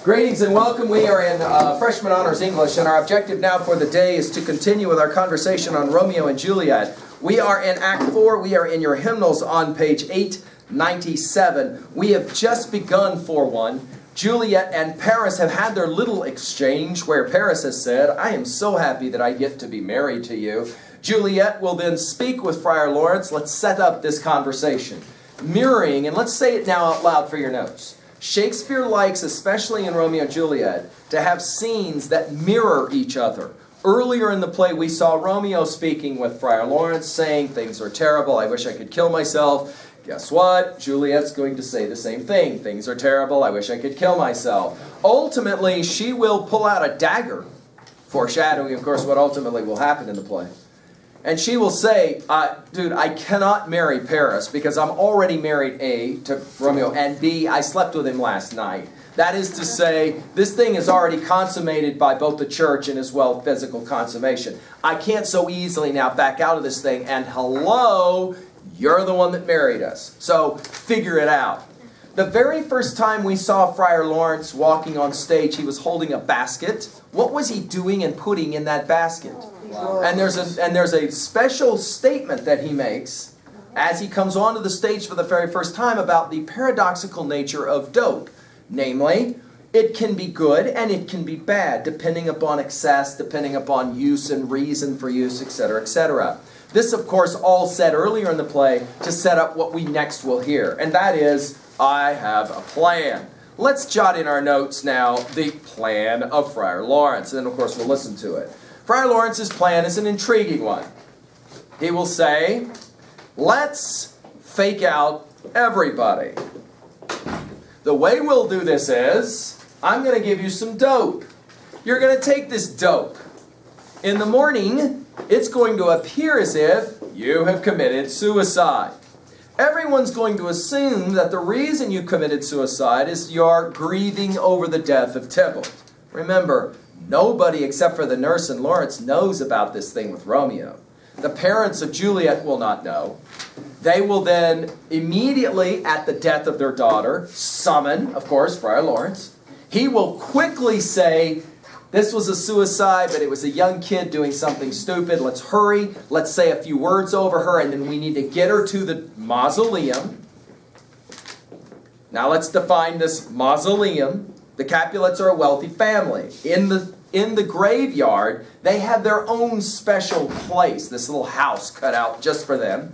Greetings and welcome. We are in Freshman Honors English, and our objective now for the day is to continue with our conversation on Romeo and Juliet. We are in Act 4. We are in your hymnals on page 897. We have just begun for one. Juliet and Paris have had their little exchange where Paris has said, "I am so happy that I get to be married to you." Juliet will then speak with Friar Lawrence. Let's set up this conversation. Mirroring, and let's say it now out loud for your notes. Shakespeare likes, especially in Romeo and Juliet, to have scenes that mirror each other. Earlier in the play, we saw Romeo speaking with Friar Lawrence, saying, "Things are terrible, I wish I could kill myself." Guess what? Juliet's going to say the same thing. "Things are terrible, I wish I could kill myself." Ultimately, she will pull out a dagger, foreshadowing, of course, what ultimately will happen in the play. And she will say, dude, I cannot marry Paris because I'm already married, A, to Romeo, and B, I slept with him last night. That is to say, this thing is already consummated by both the church and as well physical consummation. I can't so easily now back out of this thing, and hello, you're the one that married us. So figure it out. The very first time we saw Friar Lawrence walking on stage, he was holding a basket. What was he doing and putting in that basket? And there's a special statement that he makes as he comes onto the stage for the very first time about the paradoxical nature of dope. Namely, it can be good and it can be bad, depending upon excess, depending upon use and reason for use, etc., etc. This, of course, all said earlier in the play to set up what we next will hear. And that is, I have a plan. Let's jot in our notes now the plan of Friar Lawrence. And then, of course, we'll listen to it. Friar Lawrence's plan is an intriguing one. He will say, let's fake out everybody. The way we'll do this is, I'm going to give you some dope. You're going to take this dope. In the morning, it's going to appear as if you have committed suicide. Everyone's going to assume that the reason you committed suicide is you're grieving over the death of Tybalt. Remember, nobody except for the nurse and Lawrence knows about this thing with Romeo. The parents of Juliet will not know. They will then immediately, at the death of their daughter, summon, of course, Friar Lawrence. He will quickly say, this was a suicide, but it was a young kid doing something stupid. Let's hurry. Let's say a few words over her, and then we need to get her to the mausoleum. Now let's define this mausoleum. The Capulets are a wealthy family. In the graveyard, they have their own special place, this little house cut out just for them,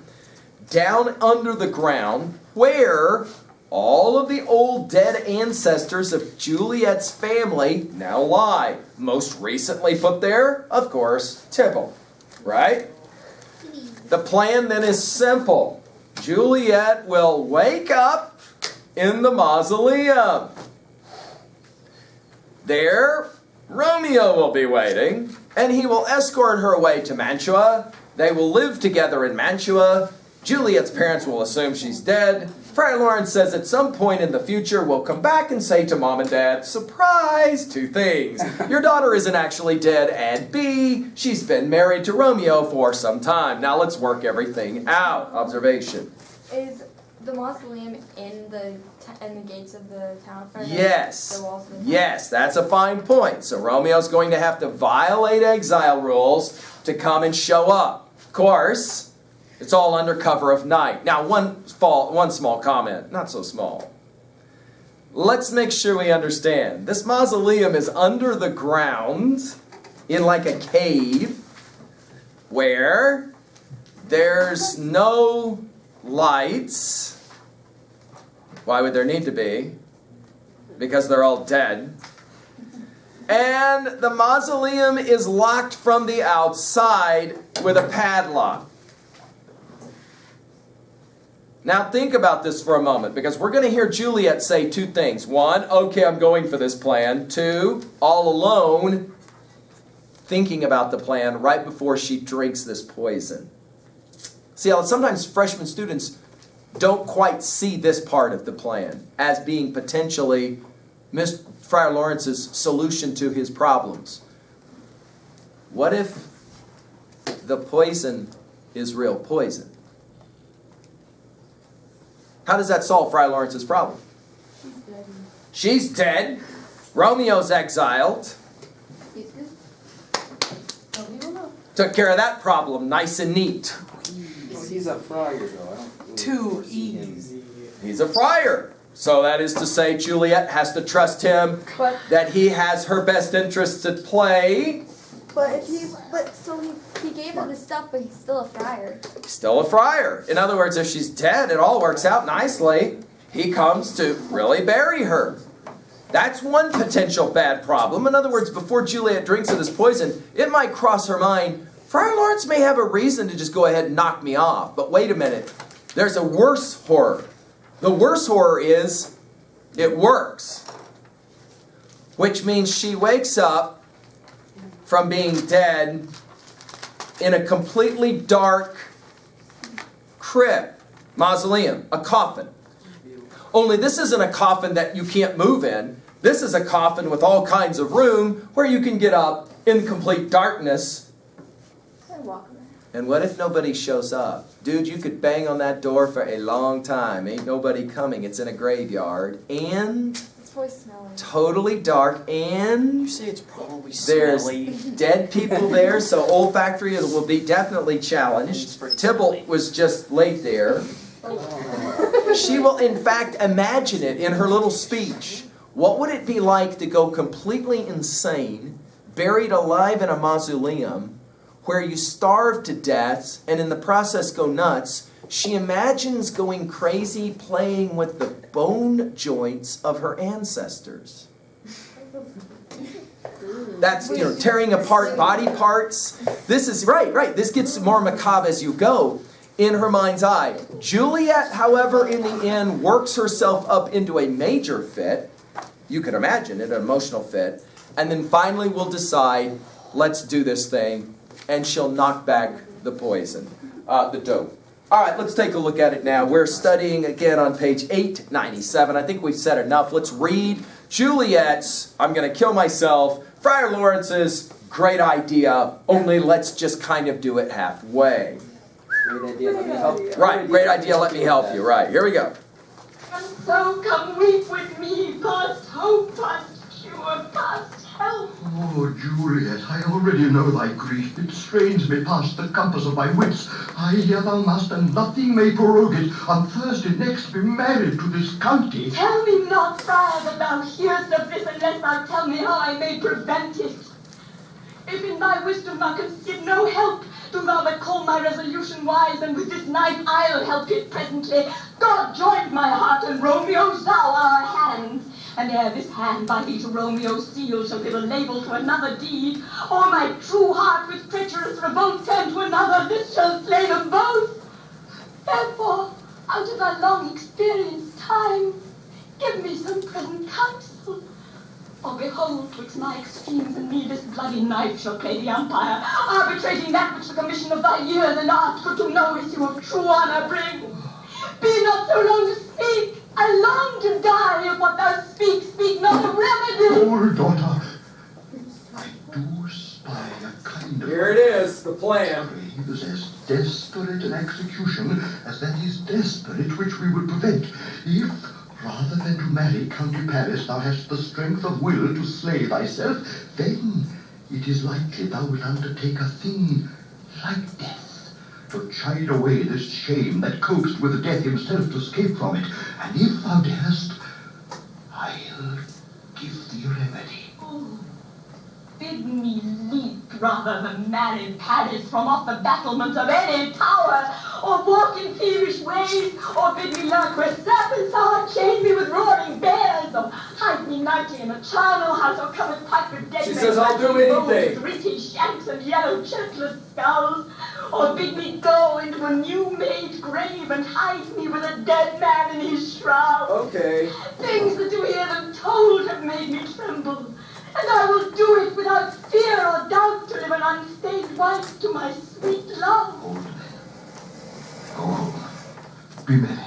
down under the ground, where all of the old dead ancestors of Juliet's family now lie. Most recently put there, of course, Tybalt. Right? The plan then is simple. Juliet will wake up in the mausoleum. There, Romeo will be waiting, and he will escort her away to Mantua. They will live together in Mantua. Juliet's parents will assume she's dead. Friar Lawrence says at some point in the future we'll come back and say to Mom and Dad, surprise, two things. Your daughter isn't actually dead, and B, she's been married to Romeo for some time. Now let's work everything out. Observation. Is the mausoleum in the gates of the town? Yes. Yes, that's a fine point. So Romeo's going to have to violate exile rules to come and show up. Of course, it's all under cover of night. Now, one small comment, not so small. Let's make sure we understand. This mausoleum is under the ground in like a cave where there's no lights. Why would there need to be? Because they're all dead. And the mausoleum is locked from the outside with a padlock. Now think about this for a moment, because we're going to hear Juliet say two things. One, okay, I'm going for this plan. Two, all alone, thinking about the plan right before she drinks this poison. See, sometimes freshman students don't quite see this part of the plan as being potentially Friar Lawrence's solution to his problems. What if the poison is real poison? How does that solve Friar Lawrence's problem? She's dead. Romeo's exiled. He's good. Nobody will know. Took care of that problem nice and neat. He's a friar, though. I don't really Too foresee him. easy. He's a friar. So that is to say, Juliet has to trust him But that he has her best interests at play. so he gave her the stuff, but he's still a friar. Still a friar. In other words, if she's dead, it all works out nicely. He comes to really bury her. That's one potential bad problem. In other words, before Juliet drinks of this poison, it might cross her mind, Friar Lawrence may have a reason to just go ahead and knock me off. But wait a minute. There's a worse horror. The worse horror is it works. Which means she wakes up from being dead in a completely dark crypt, mausoleum, a coffin. Only this isn't a coffin that you can't move in. This is a coffin with all kinds of room where you can get up in complete darkness. Can I walk around? And what if nobody shows up? Dude, you could bang on that door for a long time. Ain't nobody coming. It's in a graveyard. And It's probably smelling. totally dark. And You say it's probably there's smelly. dead people there, so olfactory will be definitely challenged. Tybalt was just laid there. She will, in fact, imagine it in her little speech. What would it be like to go completely insane, buried alive in a mausoleum, where you starve to death and in the process go nuts? She imagines going crazy playing with the bone joints of her ancestors. That's, tearing apart body parts. This is, right. This gets more macabre as you go. In her mind's eye. Juliet, however, in the end, works herself up into a major fit. You can imagine it, an emotional fit. And then finally will decide, let's do this thing. And she'll knock back the poison, the dope. All right, let's take a look at it now. We're studying again on page 897. I think we've said enough. Let's read Juliet's, I'm going to kill myself, Friar Lawrence's, great idea, only let's just kind of do it halfway. Great idea. Let me help you. Right, great idea, let me help you. Right, here we go. And so come weep with me, past hope, past cure, past help. Oh, Juliet, I already know thy grief. It strains me past the compass of my wits. I hear thou must, and nothing may prorogue it, on Thursday next be married to this county. Tell me not, friar, that thou hearest of this, unless thou tell me how I may prevent it. If in thy wisdom thou canst give no help, do thou but call my resolution wise, and with this knife I'll help it presently. God joined my heart, and Romeo's thou our hands. And ere this hand by thee to Romeo's seal shall give a label to another deed, or my true heart with treacherous revolt turn to another, this shall slay them both. Therefore, out of thy long experience time, give me some present counsel. For behold, twixt my extremes and me this bloody knife shall play the umpire, arbitrating that which the commission of thy years and art could to no issue of true honor bring. Be not so long to speak. I long to die. If what thou speak not a remedy. Oh, daughter, I do spy a kind of... Here it is, the plan. Craves as desperate an execution as that is desperate which we would prevent, if, rather than to marry County Paris, thou hast the strength of will to slay thyself, then it is likely thou wilt undertake a thing like death, to chide away this shame that coaxed with death himself to escape from it. And if thou darest, I'll give thee a remedy. Oh, bid me leap rather than marry Paris from off the battlements of any tower, or walk in thievish ways, or bid me lurk where serpents are, chain me with roaring bears, or hide me nightly in a charnel house, or covered pipe with dead She men, says, "I'll do bones, anything." gritty shanks and yellow churchless skulls, or bid me go into a new-made grave and hide me with a dead man in his shroud. Okay. Things that to hear them told have made me tremble, and I will do it without fear or doubt to live an unstained wife to my sweet love. Hold then. Go home. Be merry.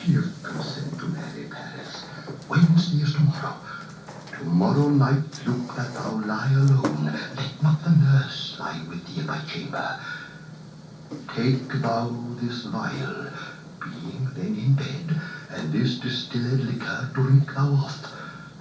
Give consent to marry Paris. Wednesday is tomorrow. Tomorrow night look that thou lie alone. Let not the nurse lie with thee in thy chamber. Take thou this vial, being then in bed, and this distilled liquor drink thou off.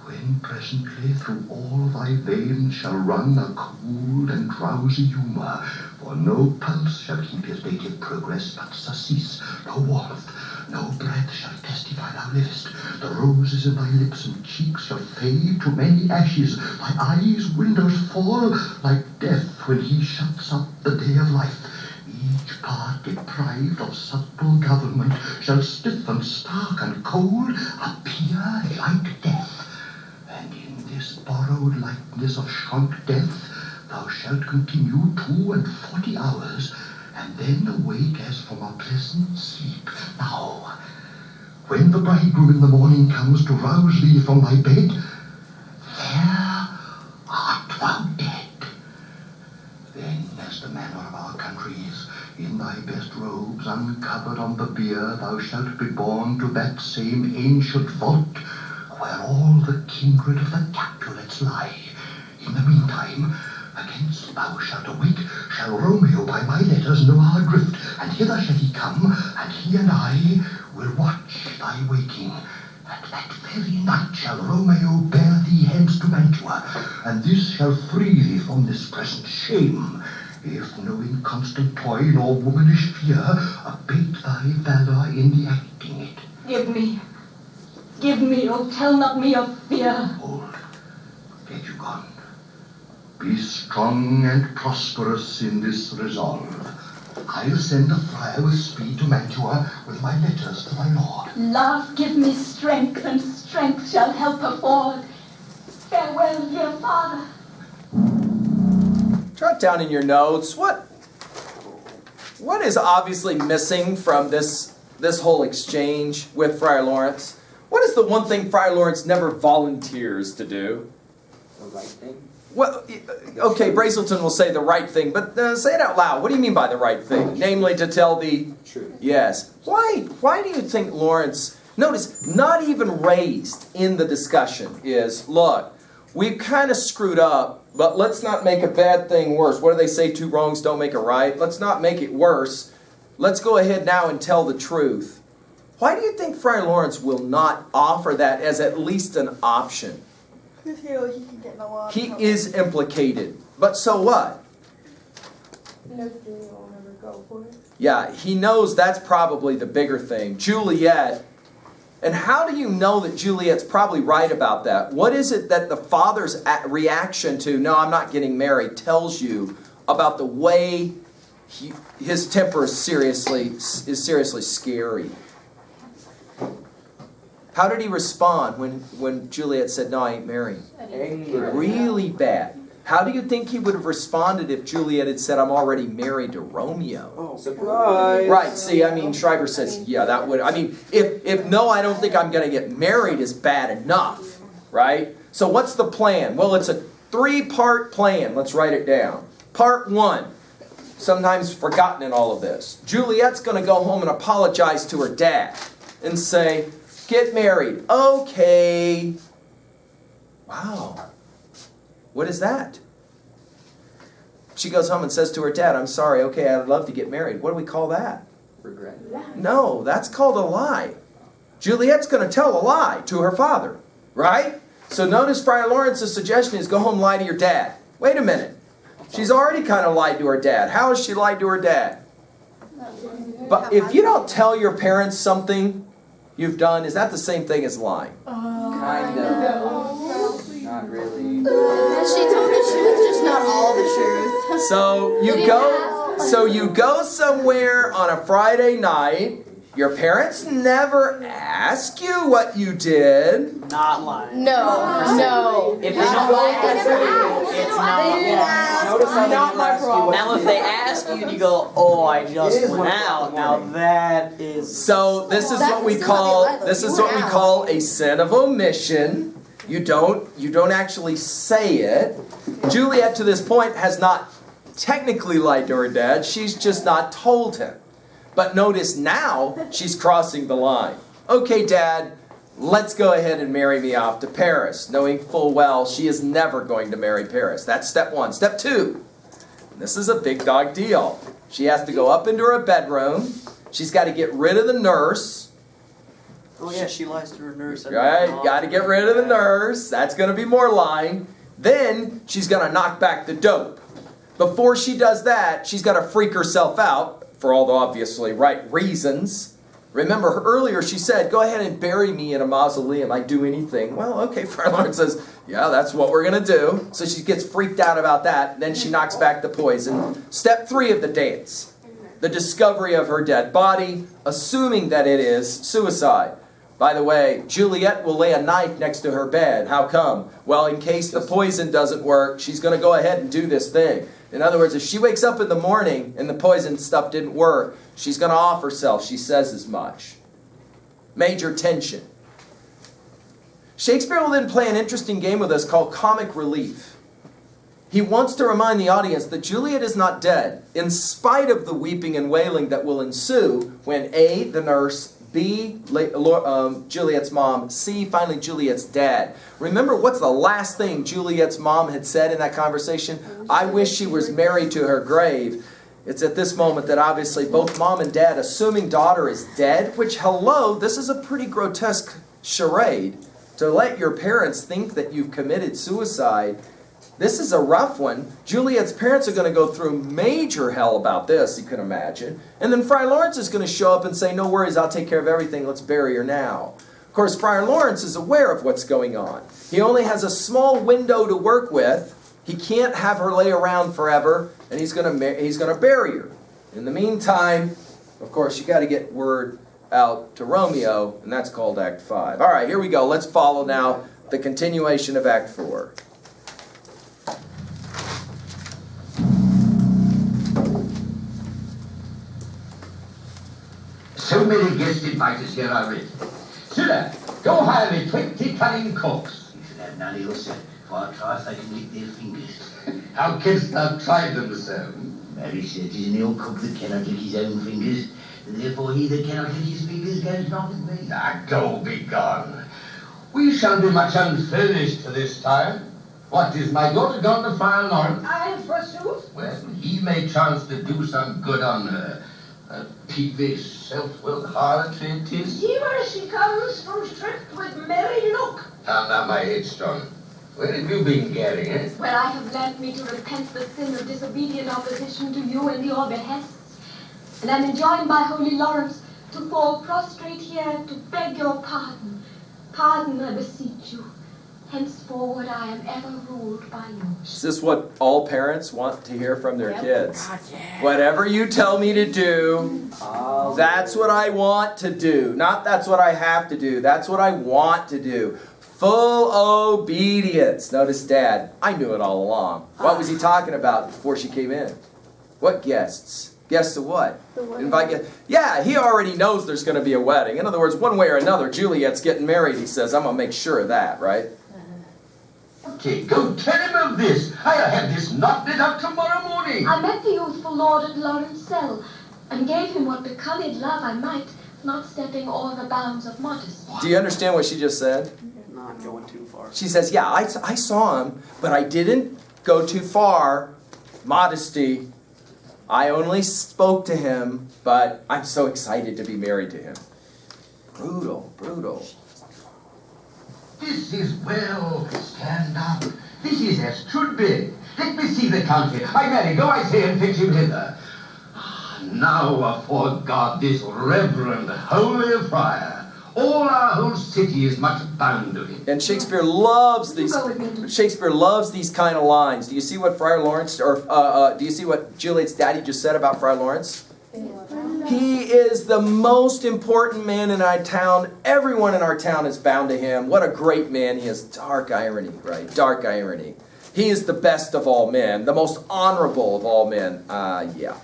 when presently through all thy veins shall run a cool and drowsy humour, for no pulse shall keep his native progress but surcease, no warmth, no breath shall testify thou livest, the roses in thy lips and cheeks shall fade to many ashes, thy eyes' windows fall like death when he shuts up the day of life. Each part deprived of subtle government shall stiffen, stark and cold, appear like death. And in this borrowed likeness of shrunk death thou shalt continue 42 hours, and then awake as from a pleasant sleep. Now, when the bridegroom in the morning comes to rouse thee from thy bed, there art thou dead. Then, as the manner of our country is, in thy best robes, uncovered on the bier, thou shalt be borne to that same ancient vault, where all the kindred of the Capulets lie. In the meantime, against thou shalt awake, shall Romeo by my letters know our drift, and hither shall he come, and he and I will watch thy waking. And that very night shall Romeo bear thee hence to Mantua, and this shall free thee from this present shame, if no inconstant toy nor womanish fear abate thy valour in the acting it. Give me, oh, tell not me of fear. Hold, get you gone. Be strong and prosperous in this resolve. I'll send a friar with speed to Mantua with my letters to thy lord. Love give me strength, and strength shall help afford. Farewell, dear father. Jot down in your notes, what is obviously missing from this whole exchange with Friar Lawrence? What is the one thing Friar Lawrence never volunteers to do? The right thing? Well, okay, Brazelton will say the right thing, but say it out loud. What do you mean by the right thing? Namely, to tell the Truth. Yes. Why do you think Lawrence, notice, not even raised in the discussion is, look, we've kind of screwed up, but let's not make a bad thing worse. What do they say? 2 wrongs don't make a right. Let's not make it worse. Let's go ahead now and tell the truth. Why do you think Friar Lawrence will not offer that as at least an option? Because he knows he can get in a lot of He trouble. is implicated. But so what? He knows Julia will never go for it. Yeah, he knows that's probably the bigger thing. Juliet. And how do you know that Juliet's probably right about that? What is it that the father's reaction to, no, I'm not getting married, tells you about the way his temper is seriously scary? How did he respond when Juliet said, no, I ain't marrying? Anger. Really bad. How do you think he would have responded if Juliet had said, I'm already married to Romeo? Oh, surprise! Right, see, I mean, Schreiber says, yeah, that would, I mean, if no, I don't think I'm going to get married is bad enough, right? So what's the plan? Well, it's a 3-part plan. Let's write it down. Part 1, sometimes forgotten in all of this. Juliet's going to go home and apologize to her dad and say, get married. Okay. Wow. What is that? She goes home and says to her dad, I'm sorry, okay, I'd love to get married. What do we call that? Regret. No, that's called a lie. Juliet's going to tell a lie to her father, right? So notice Friar Lawrence's suggestion is go home and lie to your dad. Wait a minute. She's already kind of lied to her dad. How has she lied to her dad? But if you don't tell your parents something you've done, is that the same thing as lying? Kind of. Not really. She told the truth, just not all the truth. So you go somewhere on a Friday night. Your parents never ask you what you did. Not lying. No. If they don't like that, it's not lying. Notice how they Not my ask you problem. what Now, you if they did. ask you and you go, "Oh, I It just is went 1 o'clock out," in the now morning. that is. So this is what we call a sin of omission. You don't actually say it. Juliet to this point has not technically lied to her dad. She's just not told him. But notice now she's crossing the line. Okay, Dad, let's go ahead and marry me off to Paris, knowing full well she is never going to marry Paris. That's step 1. Step 2. This is a big dog deal. She has to go up into her bedroom. She's got to get rid of the nurse. Oh yeah, she lies to her nurse. Right, got to get rid of the nurse. That's going to be more lying. Then she's going to knock back the dope. Before she does that, she's got to freak herself out for all the obviously right reasons. Remember, earlier she said, go ahead and bury me in a mausoleum. I'd do anything. Well, okay, Friar Lawrence says, yeah, that's what we're going to do. So she gets freaked out about that. Then she knocks back the poison. Step 3 of the dance. The discovery of her dead body, assuming that it is suicide. By the way, Juliet will lay a knife next to her bed. How come? Well, in case the poison doesn't work, she's going to go ahead and do this thing. In other words, if she wakes up in the morning and the poison stuff didn't work, she's going to off herself. She says as much. Major tension. Shakespeare will then play an interesting game with us called comic relief. He wants to remind the audience that Juliet is not dead, in spite of the weeping and wailing that will ensue when A, the nurse, B, Juliet's mom, C, finally Juliet's dad. Remember, what's the last thing Juliet's mom had said in that conversation? I wish she was married to her grave. It's at this moment that obviously both mom and dad, assuming daughter is dead, which, hello, this is a pretty grotesque charade. To let your parents think that you've committed suicide, this is a rough one. Juliet's parents are going to go through major hell about this, you can imagine. And then Friar Lawrence is going to show up and say, no worries, I'll take care of everything, let's bury her now. Of course, Friar Lawrence is aware of what's going on. He only has a small window to work with. He can't have her lay around forever, and he's going to bury her. In the meantime, of course, you got to get word out to Romeo, and that's called Act 5. All right, here we go. Let's follow now the continuation of Act 4. So many guest inviters here already. Sir, go hire me 20 cunning cooks. You should have none of your set, for I try if they can lick their fingers. How canst thou try them, sir? Mary said, "'Tis an ill cook that cannot lick his own fingers, and therefore he that cannot lick his fingers goes not with me." Ah, go be gone. We shall be much unfurnished for this time. What, is my daughter gone to Friar Lawrence? I, forsooth. Well, he may chance to do some good on her. A peevish, self-willed harlotry it is. See where she comes from strict with merry look. Now, my headstone. Where have you been, Gary, eh? Well, I have learnt me to repent the sin of disobedient opposition to you and your behests, and am enjoined by Holy Lawrence to fall prostrate here to beg your pardon. Pardon, I beseech you. Henceforward I am ever ruled by you. Is this what all parents want to hear from their kids? God, yeah. Whatever you tell me to do, that's what I want to do. Not that's what I have to do. That's what I want to do. Full obedience. Notice Dad, I knew it all along. What was he talking about before she came in? What guests? Guests of what? Invite guests. Yeah, he already knows there's going to be a wedding. In other words, one way or another, Juliet's getting married, he says. I'm going to make sure of that, right? Okay, go tell him of this. I'll have this knotted up tomorrow morning. I met the youthful lord at Lawrence cell, and gave him what becoming love I might, not stepping o'er the bounds of modesty. Do you understand what she just said? Not going too far. She says, yeah, I saw him, but I didn't go too far. Modesty. I only spoke to him, but I'm so excited to be married to him. Brutal, brutal. This is well. Stand up. This is as should be. Let me see the country. I Mary, go, I say, and fetch him hither. Now, afore God, this reverend, holy friar, all our whole city is much bound of him. And Shakespeare loves these. Shakespeare loves these kind of lines. Do you see what Friar Lawrence, or do you see what Juliet's daddy just said about Friar Lawrence? He is the most important man in our town. Everyone in our town is bound to him. What a great man he is. Dark irony, right? Dark irony. He is the best of all men, the most honorable of all men. Yeah.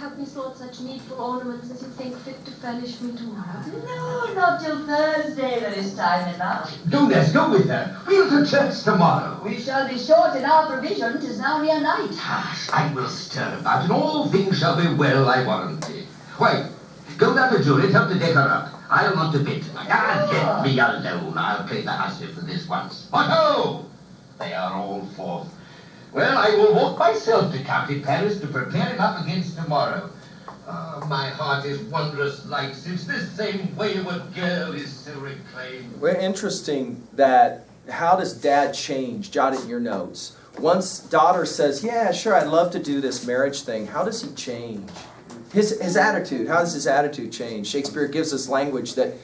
Have we sought such needful ornaments as you think fit to furnish me tomorrow? No, not till Thursday, there is time enough. Do let's go with her. We'll to church tomorrow. We shall be short in our provision, 'tis now near night. Hush, I will stir about, and all things shall be well, I warrant thee. Wait, go down to Juliet, help to deck her up. I'll not to bed tonight. Let me alone. I'll play the hussy for this once. What ho! They are all forth. Well, I will walk myself to County Paris to prepare him up against tomorrow. Ah, my heart is wondrous light since this same wayward girl is still reclaimed. Well, interesting that how does dad change? Jot it in your notes. Once daughter says, yeah, sure, I'd love to do this marriage thing, how does he change? His attitude, how does his attitude change? Shakespeare gives us language that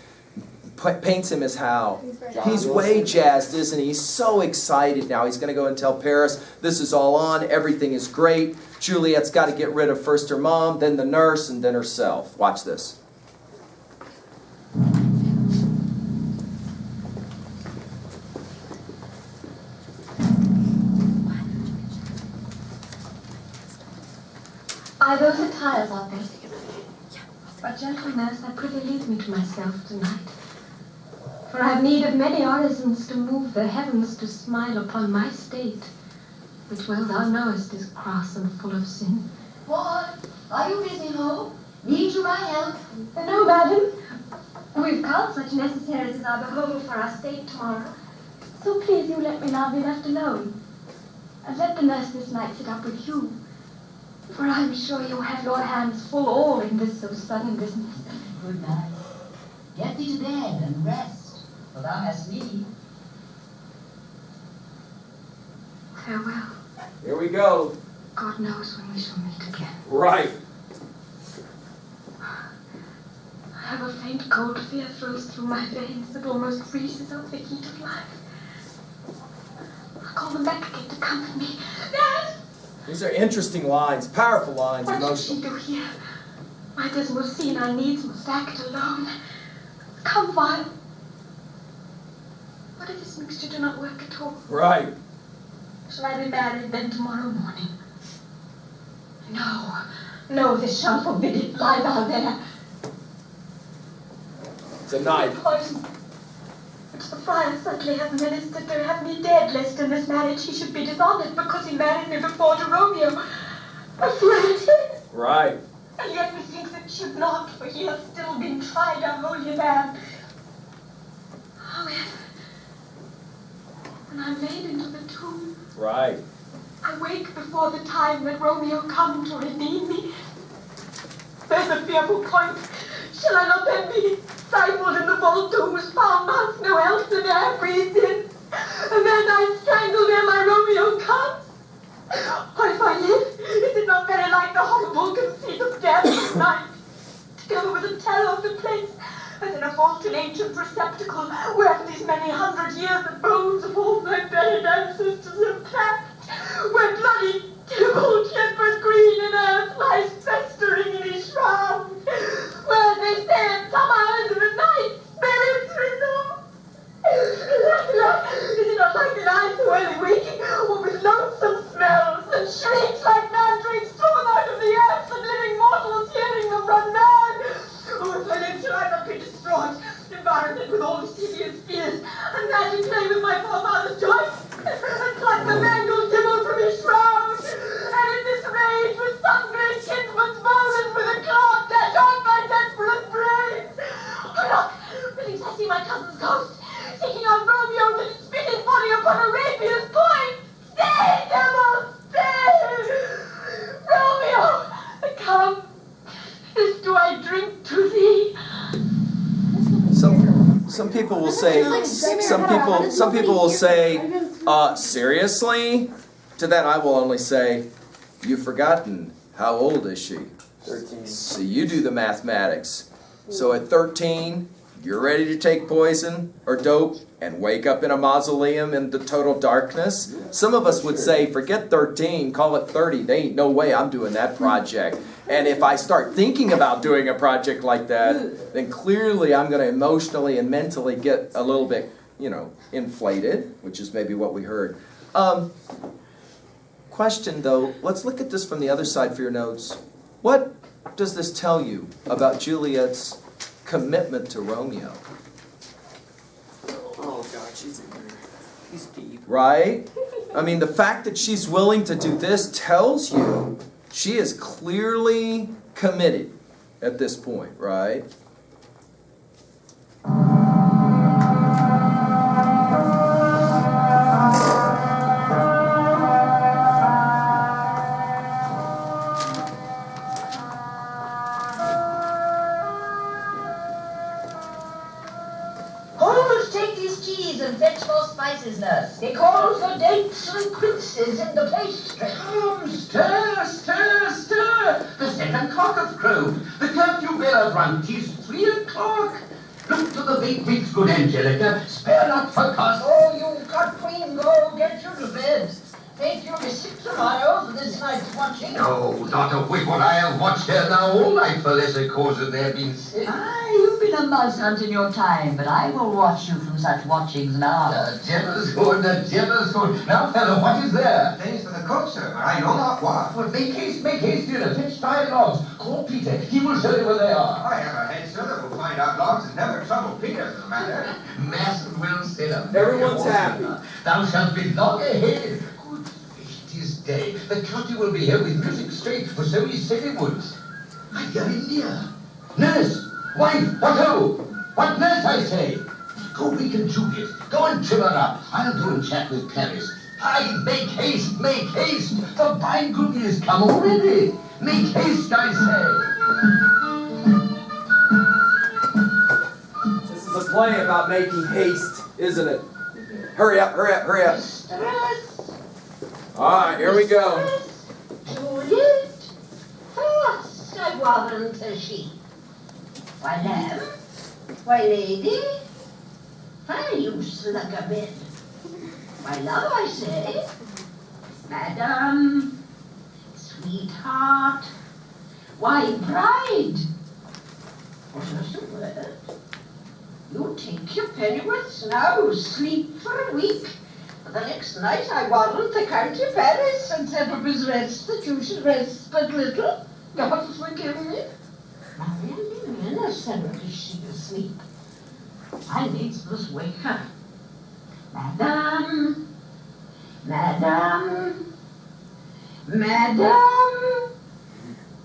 paints him as how? He's way jazzed, isn't he? He's so excited now. He's going to go and tell Paris, this is all on, everything is great. Juliet's got to get rid of first her mom, then the nurse, and then herself. Watch this. I will set tires out there. But gentle nurse, I prithee leave me to myself tonight. For I have need of many orisons to move the heavens to smile upon my state, which well thou knowest is cross and full of sin. What? Are you busy, Ho? Need you my help? No, madam. We've culled such necessaries as are behold for our state tomorrow. So please you let me now be left alone. And let the nurse this night sit up with you. For I am sure you have your hands full all in this so sudden business. Good night. Get thee to bed and rest, for thou hast me. Farewell. Here we go. God knows when we shall meet again. Right. I have a faint cold fear thrills through my veins that almost freezes up the heat of life. I'll call them back again to comfort me. Dad! These are interesting lines, powerful lines, What should she emotional. do here? My dismal scene I needs must act alone. Come, while. What if this mixture do not work at all? Right. Shall I be married then tomorrow morning? No, this shall forbid it. Lie thou there. It's a knife. Poison, which the friar certainly hath ministered to have me dead, lest in this marriage he should be dishonored because he married me before to Romeo. Afraid. Right. And yet methinks it should not, for he hath still been tried a holy man. However, when I'm laid into the tomb, Right. I wake before the time that Romeo come to redeem me. There's a fearful point. Shall I not then be stifled in the vault to whose foul mouth no else than air breathes in? And then I strangled ere my Romeo comes? Or if I live, is it not very like the horrible conceit of death at night? Together with the terror of the place, as in a vault an ancient receptacle, where for these many hundred years the bones of all my buried ancestors have packed, where bloody Tybalt shepherd green in earth lies festering in his shroud, where they say at some hours of the night spirits resort. Is it not like an eye so early waking, or with loathsome smells, and shrieks like mandrakes torn out of the earth, and living mortals hearing them run mad? Oh, if I live, shall I not be distraught, environed with all these hideous fears, and madly play with my forefather's joints, and pluck the mangled Tybalt from his shroud, and in this rage with some great kinsman's moans with a claw dash out my desperate brain? Oh, look! Methinks I see my cousin's ghost, taking out Romeo with his spit his body upon a rapier's point. Stay, devil, stay! Romeo, come. This do I drink to thee. Some people will say, some people will say, seriously? To that I will only say, you've forgotten, how old is she? 13. So you do the mathematics. So at 13, you're ready to take poison or dope and wake up in a mausoleum in the total darkness? Some of us would say, forget 13, call it 30. There ain't no way I'm doing that project. And if I start thinking about doing a project like that, then clearly I'm going to emotionally and mentally get a little bit, inflated, which is maybe what we heard. Question though, let's look at this from the other side for your notes. What does this tell you about Juliet's commitment to Romeo? Oh God, she's in there. He's deep. Right? I mean, the fact that she's willing to do this tells you she is clearly committed at this point, right? the dates and quinces in the pastry. Come, stir, stir, stir. The second cock hath crowed. The curfew bell hath rung. 'Tis 3 o'clock. Look to the big wigs, good Angelica. Spare not for cost. Oh, you got queen, go get you to bed. Ain't you be sick tomorrow for this night's watching? No, not a whit would I have watched her now all night for lesser cause than there been sick. You've been a mouse hunt in your time, but I will watch you from such watchings now. The devil's good, the devil's good. Now, fellow, what is there? Things for the cook, sir, but I know not what. Well, make haste, dinner. Fetch 5 logs. Call Peter. He will show you where they are. I have a head, sir, that will find out logs and never trouble Peter for the matter. Mass will sit up. Everyone's happy. Thou shalt be long ahead. Good this day. The county will be here with music straight, for so he said it would. I hear him near. Nurse! Wife! What ho! What nurse, I say? Go waken Juliet. Go and trim her up. I'll go and chat with Paris. Aye, make haste, make haste. The bridegroom is come already. Make haste, I say. This is a play about making haste, isn't it? Hurry up, hurry up, hurry up. All right, here we go. Juliet, first I warrant a she. Why, lamb? Why, lady? Why, you slug a bed? My love, I say. Madam, sweetheart, why, bride? What is the word? You take your pennyworths now, sleep for a week. The next night I warrant the county Paris and settle his rest that you should rest but little. God forgive me. Marian, in a cellar is she asleep. I needs must wake her. Madam, madam, madam.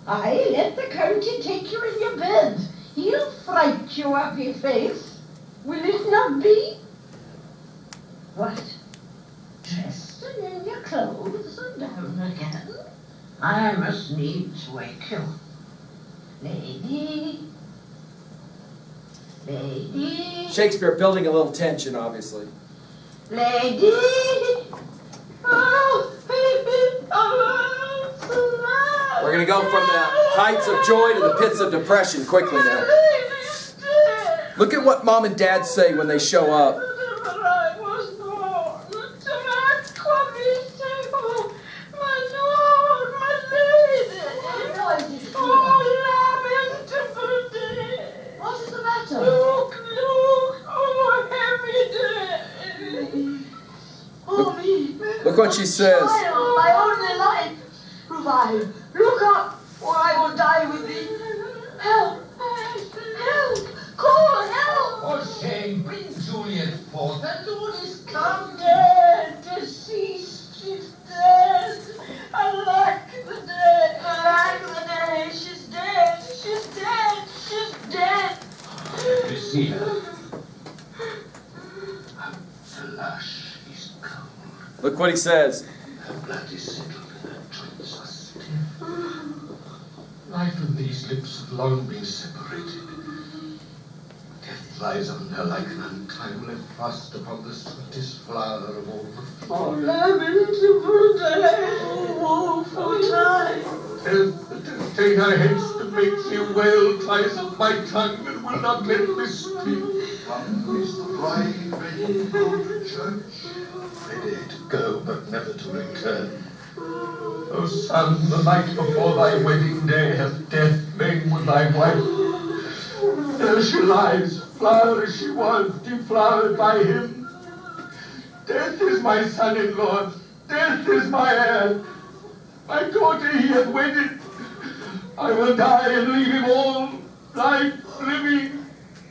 I let the county take you in your bed. He'll fright you up your face. Will it not be? What? Dressed and in your clothes and down again? I must needs wake you. Lady, lady, Shakespeare building a little tension, obviously. lady. Oh, baby, oh, We're going to go from the heights of joy to the pits of depression quickly now. Look at what mom and dad say when they show up. Look what she says. My only life, revive. Look up, or I will die with thee. Help! Help! Call help! For shame, bring Juliet forth. The Lord is come. Dead, deceased, she's dead. Alack the day, alack the day. She's dead, she's dead, she's dead. You see her. The lash is cold. Look what he says. Her blood is settled and her joints are stiff. Life and these lips have long been separated. Death lies on her like an untimely frost upon the sweetest flower of all the Oh, lamentable day, oh, woeful time. Death take her hence to make thee wail, ties up my tongue and will not let me speak. Come, is the bride ready to go to church? Ready to go, but never to return. O son, the night before thy wedding day hath death lain with thy wife. There she lies, flower as she was, deflowered by him. Death is my son-in-law, death is my heir. My daughter he hath wedded. I will die and leave him all, life, living,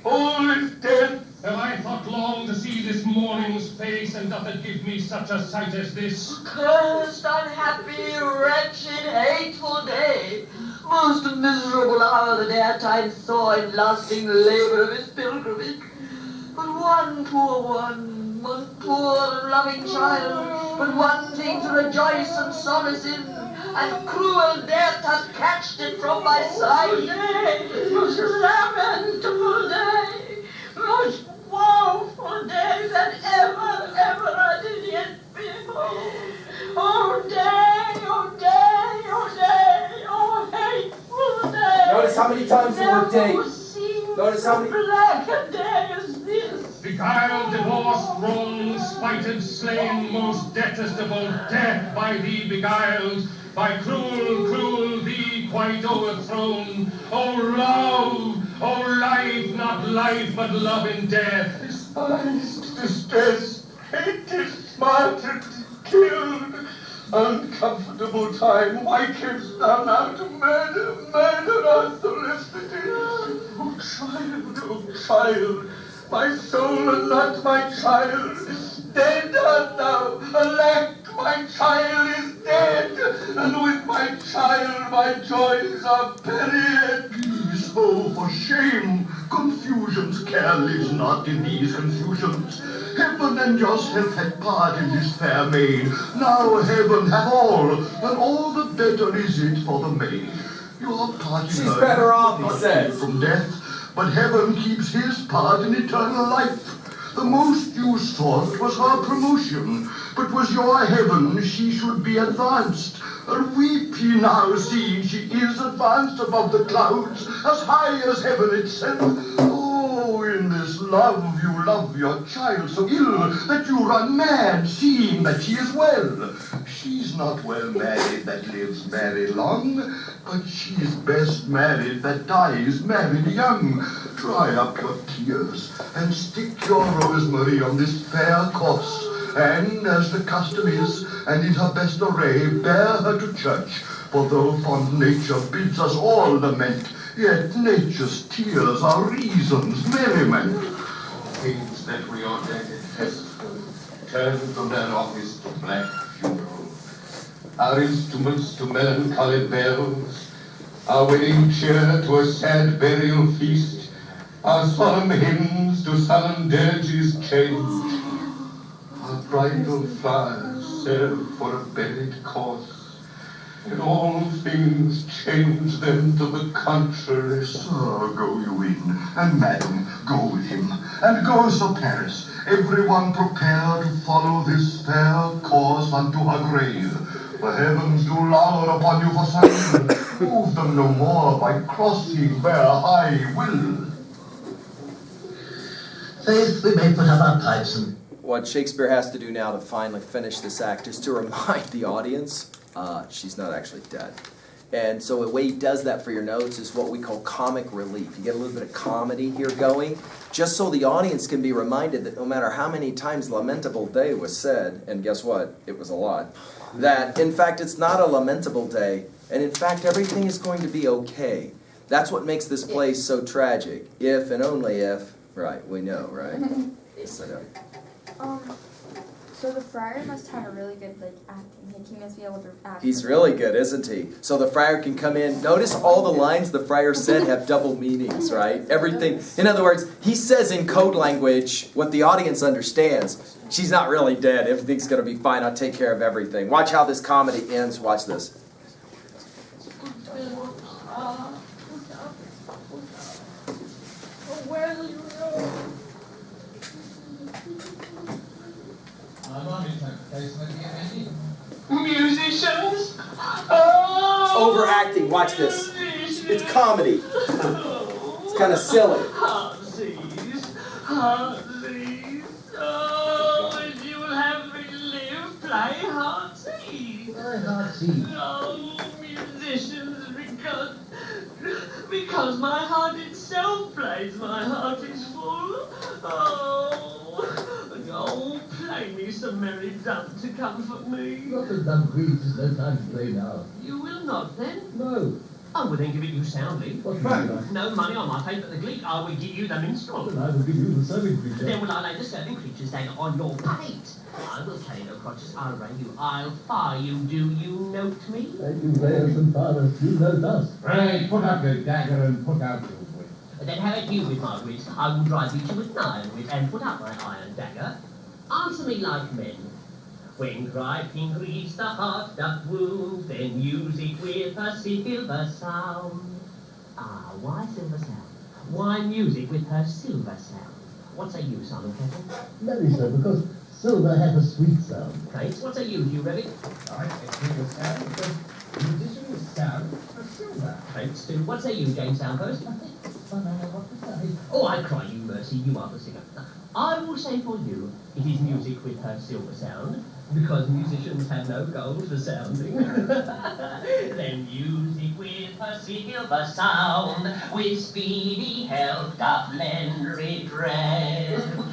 all is death. Have I thought long to see this morning's face, and doth it give me such a sight as this? Cursed, unhappy, wretched, hateful day. Most miserable hour that e'er time saw in lasting labor of his pilgrimage. But one poor and loving child, but one thing to rejoice and solace in, and cruel death hath catched it from my side. Most lamentable day, most woeful day that ever I did yet behold. how many times the word day. Notice how many. Black a day as this. Beguiled, divorced, wronged, spited, slain, most detestable death by thee beguiled, by cruel, cruel thee quite overthrown. O love, O life, not life, but love in death. Despised, distressed, hated, martyred, killed. Uncomfortable time, why camest thou now to murder us, Felicity? Oh child, my soul and not my child, dead art thou, alack, my child is dead, and with my child my joys are buried. Peace, oh, for shame! Confusion's care lives not in these confusions. Heaven and yourself had part in this fair maid. Now heaven hath all, and all the better is it for the maid. Your part in She's her better off, he not says. From death, but heaven keeps his part in eternal life. The most you sought was her promotion, but was your heaven she should be advanced. And weep ye now, seeing she is advanced above the clouds, as high as heaven itself. Oh, in this love you love your child so ill that you run mad, seeing that she is well. She's not well married that lives very long, but she's best married that dies married young. Dry up your tears, and stick your rosemary on this fair corse, and, as the custom is, and in her best array, bear her to church. For though fond nature bids us all lament, yet nature's tears are reason's merriment. Kings that we ordained festival turn from their office to black funeral. Our instruments to melancholy bells, our wedding cheer to a sad burial feast, our solemn hymns to sullen dirges change. Our bridal flowers serve for a buried corse, and all things change them to the contrary. Sir, go you in, and madam, go with him, and go, Sir Paris, everyone prepare to follow this fair course unto her grave. The heavens do lour upon you for sign, move them no more by crossing their high will. Faith, we may put up our pipes and... What Shakespeare has to do now to finally finish this act is to remind the audience she's not actually dead. And so the way he does that for your notes is what we call comic relief. You get a little bit of comedy here going, just so the audience can be reminded that no matter how many times lamentable day was said, and guess what? It was a lot. That, in fact, it's not a lamentable day, and in fact, everything is going to be okay. That's what makes this play so tragic. If and only if, right, we know, right? So the friar must have a really good acting. Like, he must be able to act. He's really good, isn't he? So the friar can come in. Notice all the lines the friar said have double meanings, right? Everything. In other words, he says in code language what the audience understands. She's not really dead. Everything's going to be fine. I'll take care of everything. Watch how this comedy ends. Watch this. Musicians! Overacting. Watch this. It's comedy. It's kind of silly. Heartsease. Oh, if you will have me live, play Heartsease. Oh, musicians, because my heart itself plays, my heart is full. Oh, play me some merry dump to comfort me. Not a dumb grief, there's no time to play now. You will not, then? No. I will then give it you soundly. What would you like? No money on my fate but the gleek. I will give you the minstrel. Then I will give you the serving creature. Then will I lay the serving creature's name on your plate. I will carry no crotches. I'll ring you. I'll fire you. Do you note me? Thank you, Reyes and fathers. You know us. Pray, put up your dagger and put out your wit. Then have it you with my wit. I will drive you to an iron wit and put up my iron dagger. Answer me like men. When griping grieves the heart doth wound, then music with her silver sound. Ah, why silver sound? Why music with her silver sound? What say you, Simon Kettle? Very so, because silver hath a sweet sound. Praise, what say you, Hugh Revick? I think it's Musicians sound for silver. Thanks to, what say you, James Soundpost? Oh, no, what to say? Oh, I cry you mercy, you are the singer. I will say for you, it is music with her silver sound, because musicians have no gold for sounding. Then music with her silver sound, with speedy help doth lend redress. What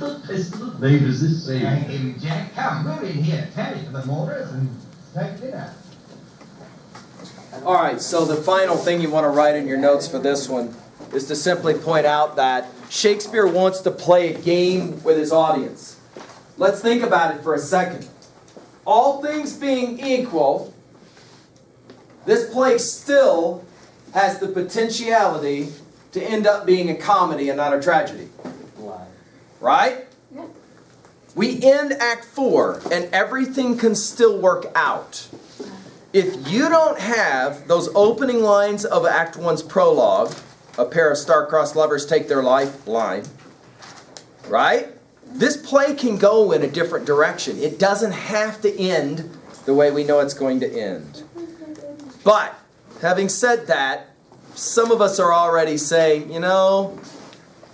the name is this thing? Thank you, Jack. Come, move in here. Tally for the mortars and take dinner. All right, so the final thing you want to write in your notes for this one is to simply point out that Shakespeare wants to play a game with his audience. Let's think about it for a second. All things being equal, this play still has the potentiality to end up being a comedy and not a tragedy. Right? We end Act 4 and everything can still work out. If you don't have those opening lines of Act 1's prologue, a pair of star-crossed lovers take their life line, right? This play can go in a different direction. It doesn't have to end the way we know it's going to end. But, having said that, some of us are already saying, you know,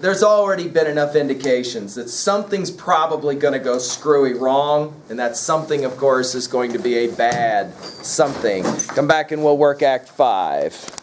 there's already been enough indications that something's probably going to go screwy wrong, and that something, of course, is going to be a bad something. Come back and we'll work Act 5.